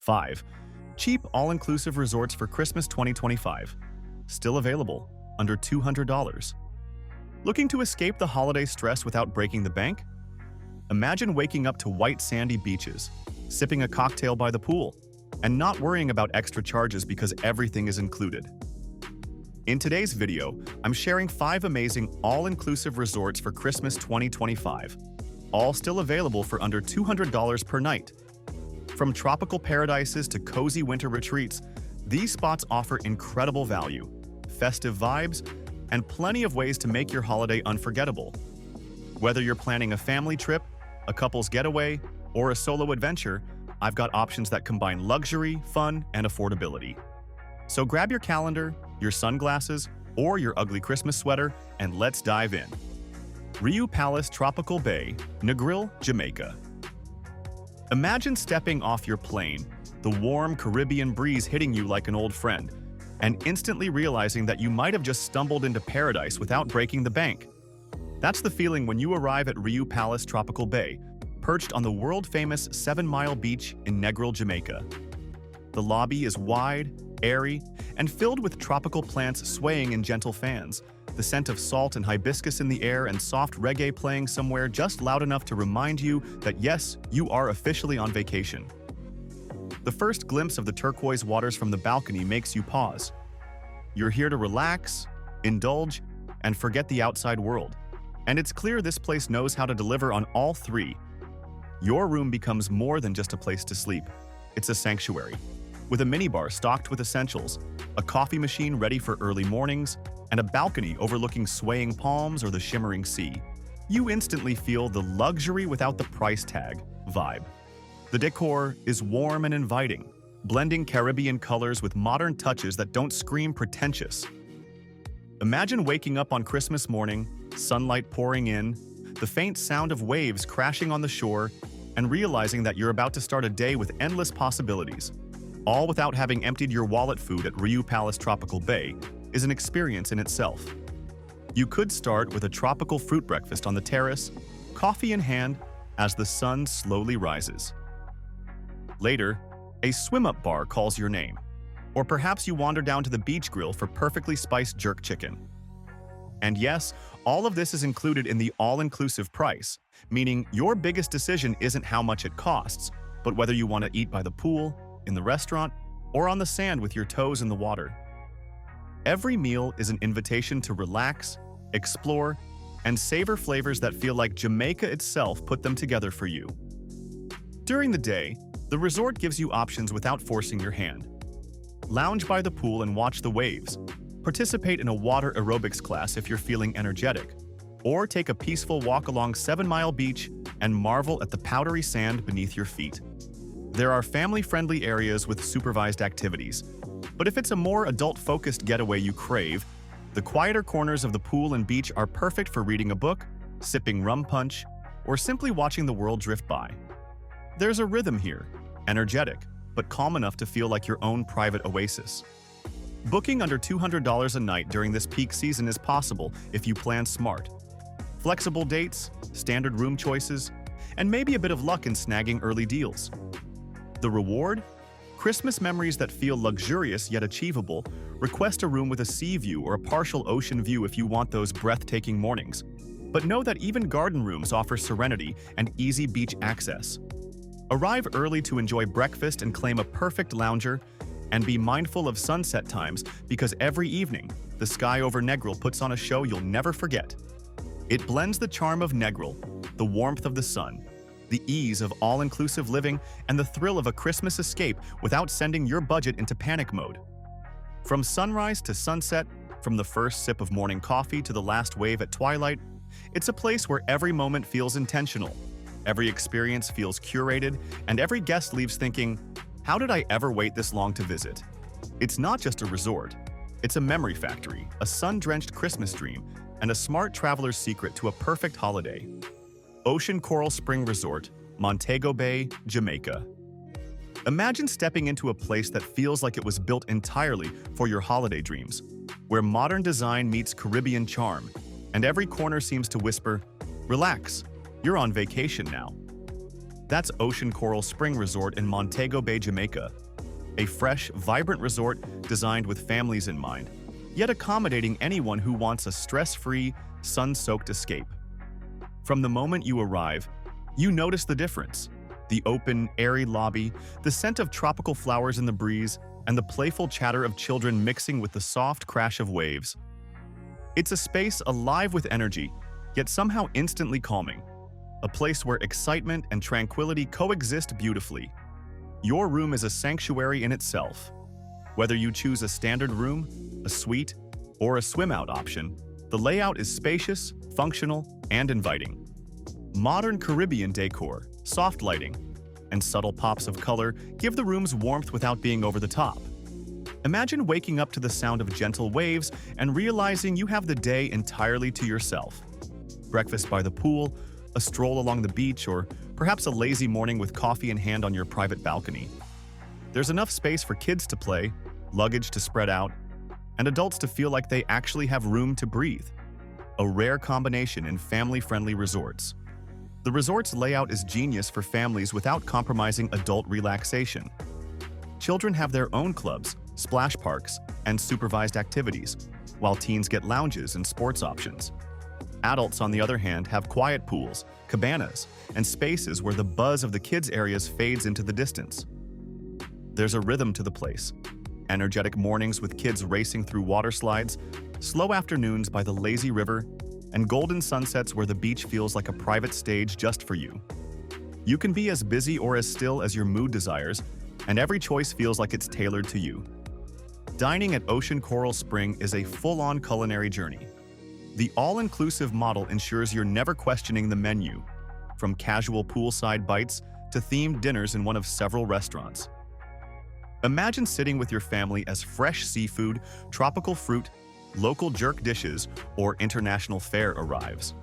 5. Cheap all-inclusive resorts for Christmas 2025. Still available, under $200. Looking to escape the holiday stress without breaking the bank? Imagine waking up to white sandy beaches, sipping a cocktail by the pool, and not worrying about extra charges because everything is included. In today's video, I'm sharing 5 amazing all-inclusive resorts for Christmas 2025, all still available for under $200 per night. From tropical paradises to cozy winter retreats, these spots offer incredible value, festive vibes, and plenty of ways to make your holiday unforgettable. Whether you're planning a family trip, a couple's getaway, or a solo adventure, I've got options that combine luxury, fun, and affordability. So grab your calendar, your sunglasses, or your ugly Christmas sweater, and let's dive in. Riu Palace Tropical Bay, Negril, Jamaica. Imagine stepping off your plane, the warm Caribbean breeze hitting you like an old friend, and instantly realizing that you might have just stumbled into paradise without breaking the bank. That's the feeling when you arrive at Riu Palace Tropical Bay, perched on the world-famous 7-mile beach in Negril, Jamaica. The lobby is wide, airy, and filled with tropical plants swaying in gentle fans, the scent of salt and hibiscus in the air and soft reggae playing somewhere just loud enough to remind you that yes, you are officially on vacation. The first glimpse of the turquoise waters from the balcony makes you pause. You're here to relax, indulge, and forget the outside world. And it's clear this place knows how to deliver on all 3. Your room becomes more than just a place to sleep. It's a sanctuary, with a minibar stocked with essentials, a coffee machine ready for early mornings, and a balcony overlooking swaying palms or the shimmering sea. You instantly feel the luxury without the price tag vibe. The decor is warm and inviting, blending Caribbean colors with modern touches that don't scream pretentious. Imagine waking up on Christmas morning, sunlight pouring in, the faint sound of waves crashing on the shore, and realizing that you're about to start a day with endless possibilities. All without having emptied your wallet. Food at Riu Palace Tropical Bay is an experience in itself. You could start with a tropical fruit breakfast on the terrace, coffee in hand, as the sun slowly rises. Later, a swim-up bar calls your name. Or perhaps you wander down to the beach grill for perfectly spiced jerk chicken. And yes, all of this is included in the all-inclusive price, meaning your biggest decision isn't how much it costs, but whether you want to eat by the pool, in the restaurant, or on the sand with your toes in the water. Every meal is an invitation to relax, explore, and savor flavors that feel like Jamaica itself put them together for you. During the day, the resort gives you options without forcing your hand. Lounge by the pool and watch the waves. Participate in a water aerobics class if you're feeling energetic. Or take a peaceful walk along 7-Mile Beach and marvel at the powdery sand beneath your feet. There are family-friendly areas with supervised activities. But if it's a more adult-focused getaway you crave, the quieter corners of the pool and beach are perfect for reading a book, sipping rum punch, or simply watching the world drift by. There's a rhythm here, energetic, but calm enough to feel like your own private oasis. Booking under $200 a night during this peak season is possible if you plan smart. Flexible dates, standard room choices, and maybe a bit of luck in snagging early deals. The reward? Christmas memories that feel luxurious yet achievable. Request a room with a sea view or a partial ocean view if you want those breathtaking mornings. But know that even garden rooms offer serenity and easy beach access. Arrive early to enjoy breakfast and claim a perfect lounger, and be mindful of sunset times because every evening, the sky over Negril puts on a show you'll never forget. It blends the charm of Negril, the warmth of the sun, the ease of all-inclusive living, and the thrill of a Christmas escape without sending your budget into panic mode. From sunrise to sunset, from the first sip of morning coffee to the last wave at twilight, it's a place where every moment feels intentional, every experience feels curated, and every guest leaves thinking, how did I ever wait this long to visit? It's not just a resort. It's a memory factory, a sun-drenched Christmas dream, and a smart traveler's secret to a perfect holiday. Ocean Coral Spring Resort, Montego Bay, Jamaica. Imagine stepping into a place that feels like it was built entirely for your holiday dreams, where modern design meets Caribbean charm, and every corner seems to whisper, relax, you're on vacation now. That's Ocean Coral Spring Resort in Montego Bay, Jamaica. A fresh, vibrant resort designed with families in mind, yet accommodating anyone who wants a stress-free, sun-soaked escape. From the moment you arrive, you notice the difference. The open, airy lobby, the scent of tropical flowers in the breeze, and the playful chatter of children mixing with the soft crash of waves. It's a space alive with energy, yet somehow instantly calming. A place where excitement and tranquility coexist beautifully. Your room is a sanctuary in itself. Whether you choose a standard room, a suite, or a swim-out option, the layout is spacious, functional, and inviting. Modern Caribbean decor, soft lighting, and subtle pops of color give the rooms warmth without being over the top. Imagine waking up to the sound of gentle waves and realizing you have the day entirely to yourself. Breakfast by the pool, a stroll along the beach, or perhaps a lazy morning with coffee in hand on your private balcony. There's enough space for kids to play, luggage to spread out, and adults to feel like they actually have room to breathe. A rare combination in family-friendly resorts. The resort's layout is genius for families without compromising adult relaxation. Children have their own clubs, splash parks, and supervised activities, while teens get lounges and sports options. Adults, on the other hand, have quiet pools, cabanas, and spaces where the buzz of the kids' areas fades into the distance. There's a rhythm to the place. Energetic mornings with kids racing through water slides, slow afternoons by the lazy river, and golden sunsets where the beach feels like a private stage just for you. You can be as busy or as still as your mood desires, and every choice feels like it's tailored to you. Dining at Ocean Coral Spring is a full-on culinary journey. The all-inclusive model ensures you're never questioning the menu, from casual poolside bites to themed dinners in one of several restaurants. Imagine sitting with your family as fresh seafood, tropical fruit, local jerk dishes, or international fare arrives.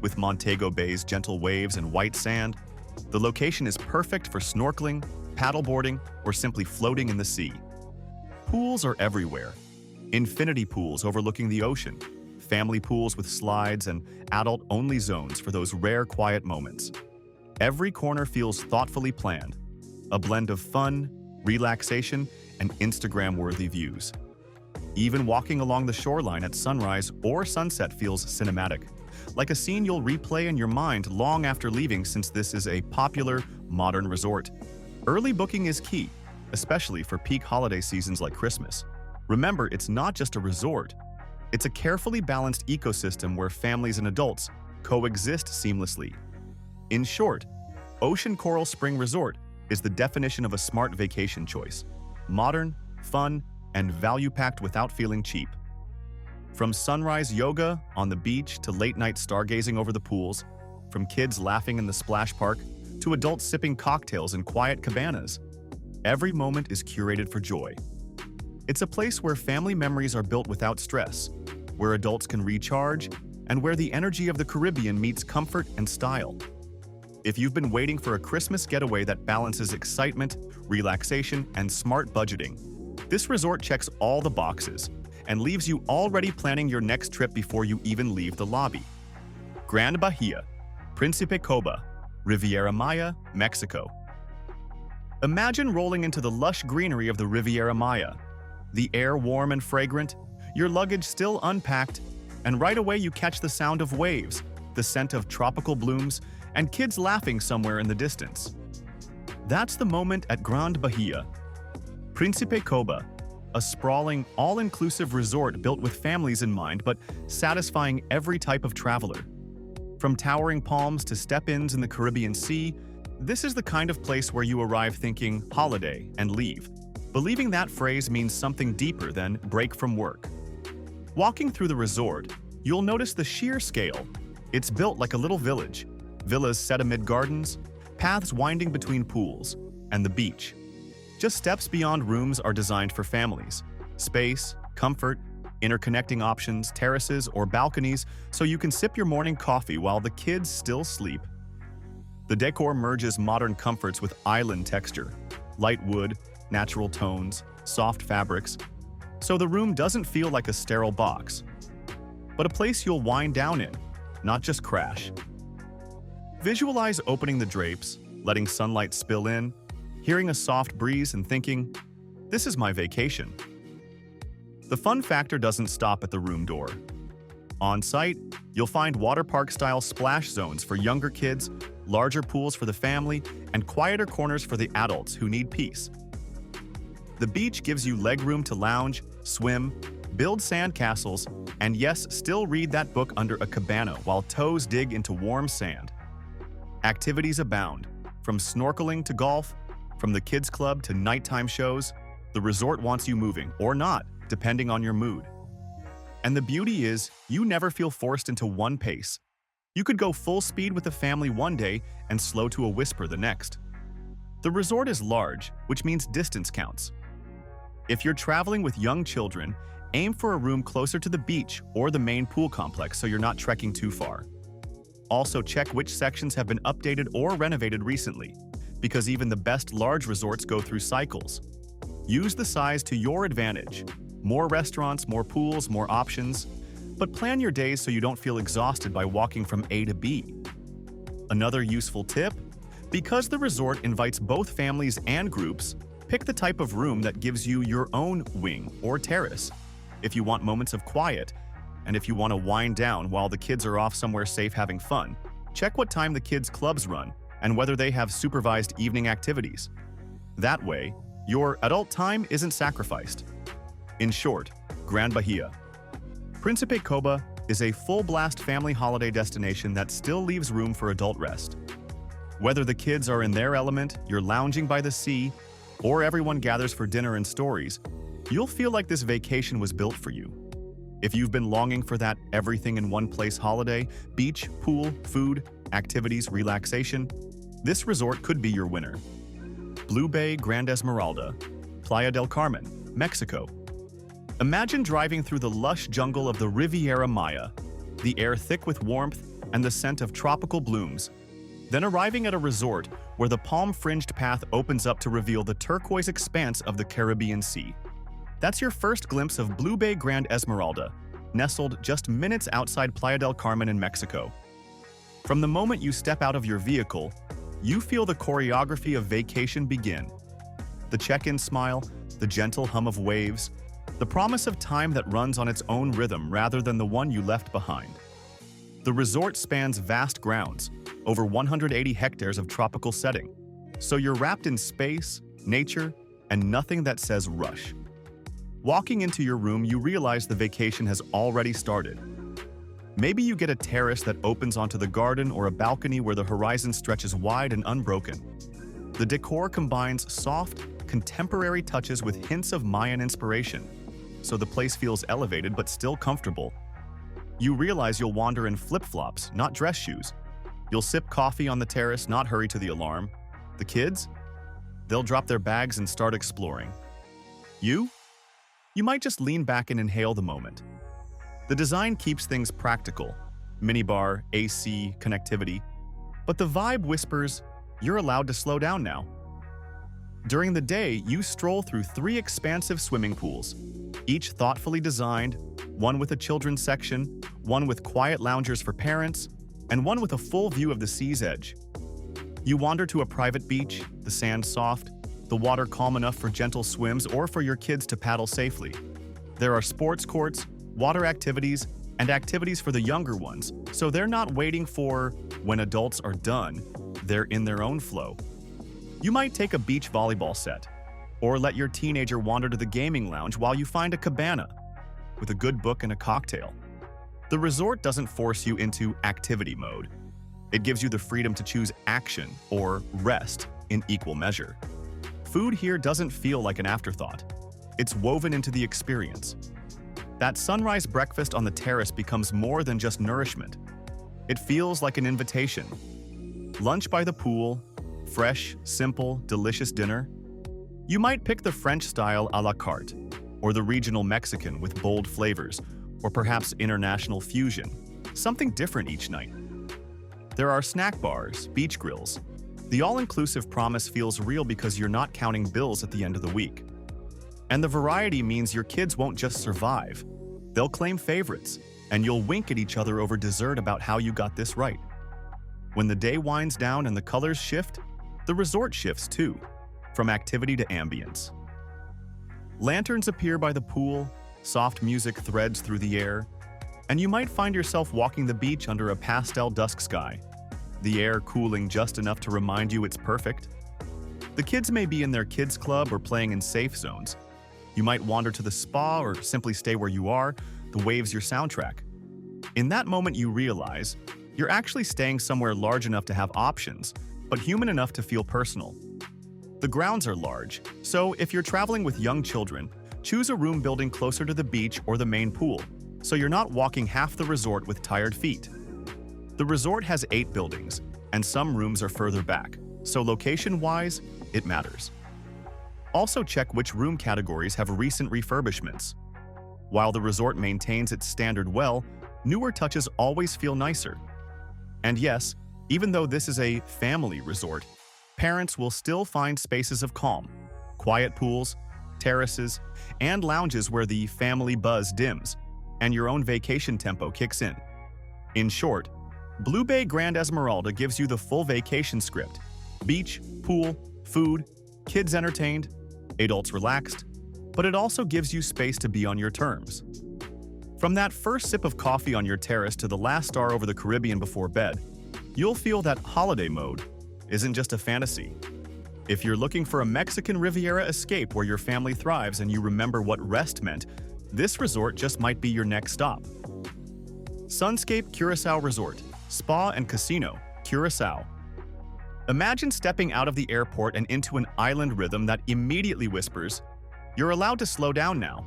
With Montego Bay's gentle waves and white sand, the location is perfect for snorkeling, paddleboarding, or simply floating in the sea. Pools are everywhere. Infinity pools overlooking the ocean, family pools with slides, and adult-only zones for those rare quiet moments. Every corner feels thoughtfully planned, a blend of fun, relaxation, and Instagram-worthy views. Even walking along the shoreline at sunrise or sunset feels cinematic, like a scene you'll replay in your mind long after leaving, since this is a popular, modern resort. Early booking is key, especially for peak holiday seasons like Christmas. Remember, it's not just a resort. It's a carefully balanced ecosystem where families and adults coexist seamlessly. In short, Ocean Coral Spring Resort is the definition of a smart vacation choice. Modern, fun, and value-packed without feeling cheap. From sunrise yoga on the beach to late-night stargazing over the pools, from kids laughing in the splash park to adults sipping cocktails in quiet cabanas, every moment is curated for joy. It's a place where family memories are built without stress, where adults can recharge, and where the energy of the Caribbean meets comfort and style. If you've been waiting for a Christmas getaway that balances excitement, relaxation, and smart budgeting, this resort checks all the boxes and leaves you already planning your next trip before you even leave the lobby. Grand Bahia, Principe Coba, Riviera Maya, Mexico. Imagine rolling into the lush greenery of the Riviera Maya. The air warm and fragrant, your luggage still unpacked, and right away you catch the sound of waves, the scent of tropical blooms, and kids laughing somewhere in the distance. That's the moment at Grand Bahia. Principe Coba, a sprawling, all-inclusive resort built with families in mind but satisfying every type of traveler. From towering palms to step-ins in the Caribbean Sea, this is the kind of place where you arrive thinking holiday and leave, believing that phrase means something deeper than break from work. Walking through the resort, you'll notice the sheer scale. It's built like a little village, villas set amid gardens, paths winding between pools, and the beach. Just steps beyond rooms are designed for families. Space, comfort, interconnecting options, terraces, or balconies so you can sip your morning coffee while the kids still sleep. The decor merges modern comforts with island texture, light wood, natural tones, soft fabrics, so the room doesn't feel like a sterile box, but a place you'll wind down in, not just crash. Visualize opening the drapes, letting sunlight spill in, hearing a soft breeze and thinking, "This is my vacation." The fun factor doesn't stop at the room door. On site, you'll find water park-style splash zones for younger kids, larger pools for the family, and quieter corners for the adults who need peace. The beach gives you legroom to lounge, swim, build sand castles, and yes, still read that book under a cabana while toes dig into warm sand. Activities abound, from snorkeling to golf, from the kids' club to nighttime shows. The resort wants you moving, or not, depending on your mood. And the beauty is, you never feel forced into one pace. You could go full speed with the family one day and slow to a whisper the next. The resort is large, which means distance counts. If you're traveling with young children, aim for a room closer to the beach or the main pool complex so you're not trekking too far. Also, check which sections have been updated or renovated recently, because even the best large resorts go through cycles. Use the size to your advantage. More restaurants, more pools, more options. But plan your days so you don't feel exhausted by walking from A to B. Another useful tip: because the resort invites both families and groups, pick the type of room that gives you your own wing or terrace. If you want moments of quiet, and if you want to wind down while the kids are off somewhere safe having fun, check what time the kids' clubs run and whether they have supervised evening activities. That way, your adult time isn't sacrificed. In short, Grand Bahia. Principe Coba is a full-blast family holiday destination that still leaves room for adult rest. Whether the kids are in their element, you're lounging by the sea, or everyone gathers for dinner and stories, you'll feel like this vacation was built for you. If you've been longing for that everything-in-one-place holiday, beach, pool, food, activities, relaxation, this resort could be your winner. Blue Bay Grand Esmeralda, Playa del Carmen, Mexico. Imagine driving through the lush jungle of the Riviera Maya, the air thick with warmth and the scent of tropical blooms, then arriving at a resort where the palm-fringed path opens up to reveal the turquoise expanse of the Caribbean Sea. That's your first glimpse of Blue Bay Grand Esmeralda, nestled just minutes outside Playa del Carmen in Mexico. From the moment you step out of your vehicle, you feel the choreography of vacation begin. The check-in smile, the gentle hum of waves, the promise of time that runs on its own rhythm rather than the one you left behind. The resort spans vast grounds, over 180 hectares of tropical setting, so you're wrapped in space, nature, and nothing that says rush. Walking into your room, you realize the vacation has already started. Maybe you get a terrace that opens onto the garden or a balcony where the horizon stretches wide and unbroken. The decor combines soft, contemporary touches with hints of Mayan inspiration, so the place feels elevated but still comfortable. You realize you'll wander in flip-flops, not dress shoes. You'll sip coffee on the terrace, not hurry to the alarm. The kids? They'll drop their bags and start exploring. You? You might just lean back and inhale the moment. The design keeps things practical, minibar, AC, connectivity, but the vibe whispers, you're allowed to slow down now. During the day, you stroll through 3 expansive swimming pools, each thoughtfully designed, one with a children's section, one with quiet loungers for parents, and one with a full view of the sea's edge. You wander to a private beach, the sand soft, the water calm enough for gentle swims or for your kids to paddle safely. There are sports courts, water activities, and activities for the younger ones, so they're not waiting for when adults are done, they're in their own flow. You might take a beach volleyball set, or let your teenager wander to the gaming lounge while you find a cabana with a good book and a cocktail. The resort doesn't force you into activity mode. It gives you the freedom to choose action or rest in equal measure. Food here doesn't feel like an afterthought. It's woven into the experience. That sunrise breakfast on the terrace becomes more than just nourishment. It feels like an invitation. Lunch by the pool, fresh, simple, delicious dinner. You might pick the French-style à la carte, or the regional Mexican with bold flavors, or perhaps international fusion, something different each night. There are snack bars, beach grills. The all-inclusive promise feels real because you're not counting bills at the end of the week. And the variety means your kids won't just survive. They'll claim favorites, and you'll wink at each other over dessert about how you got this right. When the day winds down and the colors shift, The resort shifts too, from activity to ambience. Lanterns appear by the pool, soft music threads through the air, and you might find yourself walking the beach under a pastel dusk sky, the air cooling just enough to remind you it's perfect. The kids may be in their kids' club or playing in safe zones. You might wander to the spa or simply stay where you are, the waves your soundtrack. In that moment you realize you're actually staying somewhere large enough to have options, but human enough to feel personal. The grounds are large, so if you're traveling with young children, choose a room building closer to the beach or the main pool, so you're not walking half the resort with tired feet. The resort has 8 buildings, and some rooms are further back, so location-wise, it matters. Also check which room categories have recent refurbishments. While the resort maintains its standard well, newer touches always feel nicer. And yes, even though this is a family resort, parents will still find spaces of calm, quiet pools, terraces, and lounges where the family buzz dims and your own vacation tempo kicks in. In short, Blue Bay Grand Esmeralda gives you the full vacation script: beach, pool, food, kids entertained, adults relaxed, but it also gives you space to be on your terms. From that first sip of coffee on your terrace to the last star over the Caribbean before bed, you'll feel that holiday mode isn't just a fantasy. If you're looking for a Mexican Riviera escape where your family thrives and you remember what rest meant, this resort just might be your next stop. Sunscape Curaçao Resort, Spa and Casino, Curaçao. Imagine stepping out of the airport and into an island rhythm that immediately whispers, "You're allowed to slow down now."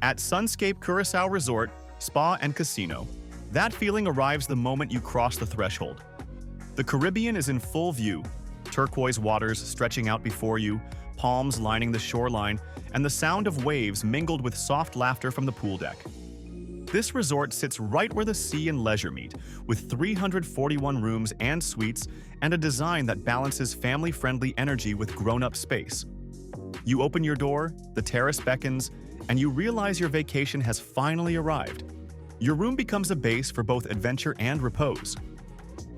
At Sunscape Curaçao Resort, Spa and Casino, that feeling arrives the moment you cross the threshold. The Caribbean is in full view, turquoise waters stretching out before you, palms lining the shoreline, and the sound of waves mingled with soft laughter from the pool deck. This resort sits right where the sea and leisure meet, with 341 rooms and suites and a design that balances family-friendly energy with grown-up space. You open your door, the terrace beckons, and you realize your vacation has finally arrived. Your room becomes a base for both adventure and repose.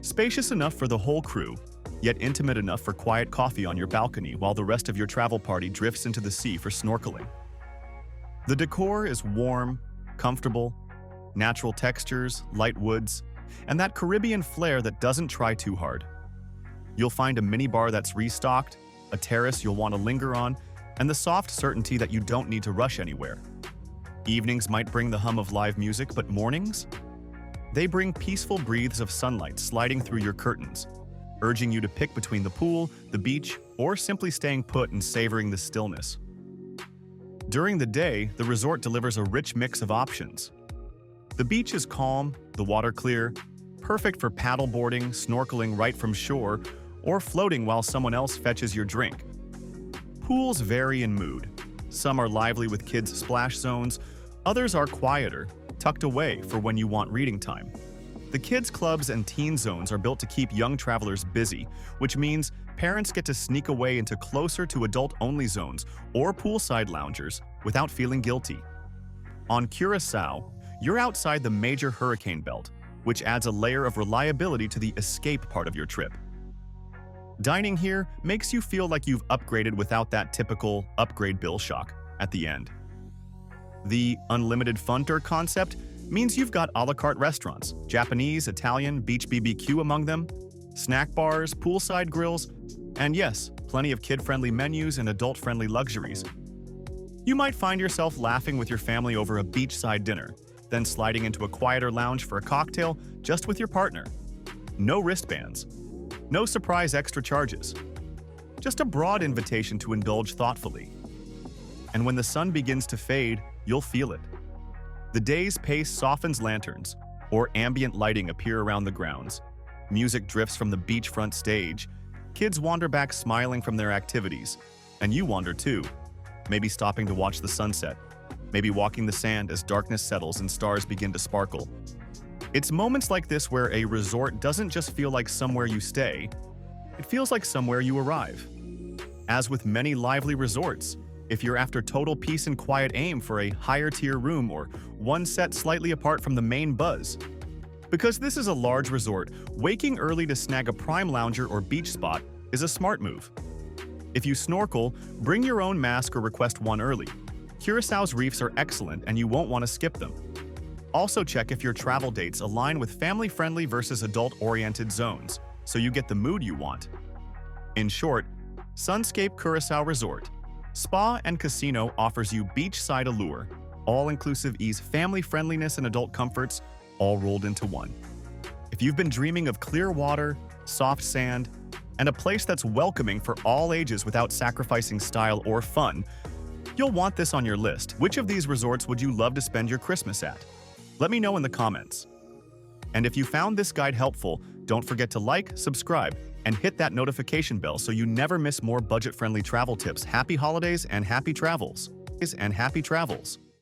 Spacious enough for the whole crew, yet intimate enough for quiet coffee on your balcony while the rest of your travel party drifts into the sea for snorkeling. The decor is warm, comfortable, natural textures, light woods, and that Caribbean flair that doesn't try too hard. You'll find a minibar that's restocked, a terrace you'll want to linger on, and the soft certainty that you don't need to rush anywhere. Evenings might bring the hum of live music, but mornings? They bring peaceful breaths of sunlight sliding through your curtains, urging you to pick between the pool, the beach, or simply staying put and savoring the stillness. During the day, the resort delivers a rich mix of options. The beach is calm, the water clear, perfect for paddleboarding, snorkeling right from shore, or floating while someone else fetches your drink. Pools vary in mood. Some are lively with kids' splash zones, others are quieter, tucked away for when you want reading time. The kids' clubs and teen zones are built to keep young travelers busy, which means parents get to sneak away into closer to adult-only zones or poolside loungers without feeling guilty. On Curaçao, you're outside the major hurricane belt, which adds a layer of reliability to the escape part of your trip. Dining here makes you feel like you've upgraded without that typical upgrade bill shock at the end. The unlimited funter concept means you've got a la carte restaurants, Japanese, Italian, beach BBQ among them, snack bars, poolside grills, and yes, plenty of kid-friendly menus and adult-friendly luxuries. You might find yourself laughing with your family over a beachside dinner, then sliding into a quieter lounge for a cocktail just with your partner. No wristbands. No surprise extra charges. Just a broad invitation to indulge thoughtfully. And when the sun begins to fade, you'll feel it. The day's pace softens lanterns, or ambient lighting appear around the grounds. Music drifts from the beachfront stage. Kids wander back smiling from their activities. And you wander too, maybe stopping to watch the sunset, maybe walking the sand as darkness settles and stars begin to sparkle. It's moments like this where a resort doesn't just feel like somewhere you stay, it feels like somewhere you arrive. As with many lively resorts, if you're after total peace and quiet, aim for a higher-tier room or one set slightly apart from the main buzz. Because this is a large resort, waking early to snag a prime lounger or beach spot is a smart move. If you snorkel, bring your own mask or request one early. Curaçao's reefs are excellent and you won't want to skip them. Also check if your travel dates align with family-friendly versus adult-oriented zones, so you get the mood you want. In short, Sunscape Curaçao Resort, Spa and Casino offers you beachside allure, all-inclusive ease, family-friendliness, and adult comforts, all rolled into one. If you've been dreaming of clear water, soft sand, and a place that's welcoming for all ages without sacrificing style or fun, you'll want this on your list. Which of these resorts would you love to spend your Christmas at? Let me know in the comments. And if you found this guide helpful, don't forget to like, subscribe, and hit that notification bell so you never miss more budget-friendly travel tips. Happy holidays and happy travels.